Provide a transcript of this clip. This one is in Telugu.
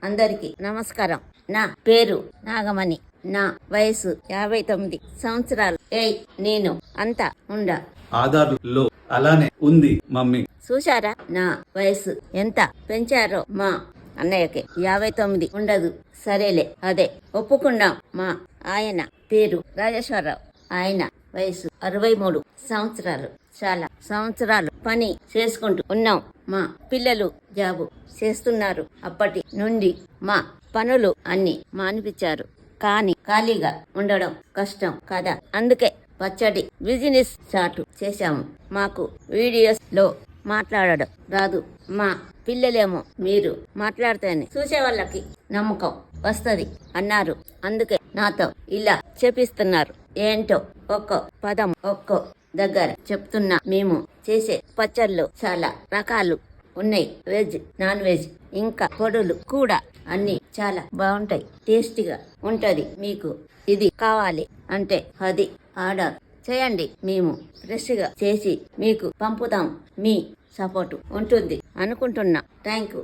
అందరికీ నమస్కారం. నా పేరు నాగమణి. నా వయసు 59 సంవత్సరాలు. నేను అంతా ఆధార్ లో అలానే ఉంది మమ్మీ. చూశారా నా వయసు ఎంత పెంచారో? మా అన్నయ్యకి 59 ఉండదు. సరేలే, అదే ఒప్పుకున్నాం. మా ఆయన పేరు రాజేశ్వరరావు. ఆయన వయసు 63 సంవత్సరాలు. చాలా సంవత్సరాలు పని చేసుకుంటూ ఉన్నాం. మా పిల్లలు జాబు చేస్తున్నారు. అప్పటి నుండి మా పనులు అన్ని మానిపించారు. కానీ ఖాళీగా ఉండడం కష్టం కదా, అందుకే పచ్చడి బిజినెస్ స్టార్ట్ చేశాము. మాకు వీడియోస్ లో మాట్లాడడం రాదు. మా పిల్లలేమో మీరు మాట్లాడితేనే చూసే వాళ్ళకి నమ్మకం వస్తది అన్నారు. అందుకే నాతో ఇలా చెప్పిస్తున్నారు. ఏంటో ఒక్కో పదం ఒక్కో దగ్గర చెప్తున్నా. మేము చేసే పచ్చళ్ళు చాలా రకాలు ఉన్నాయి. వెజ్, నాన్ వెజ్, ఇంకా పొడులు కూడా అన్ని చాలా బాగుంటాయి. టేస్టీగా ఉంటది. మీకు ఇది కావాలి అంటే అది ఆర్డర్ చేయండి. మేము ఫ్రెష్ గా చేసి మీకు పంపుతాం. మీ సపోర్టు ఉంటుంది అనుకుంటున్నా. Thank you.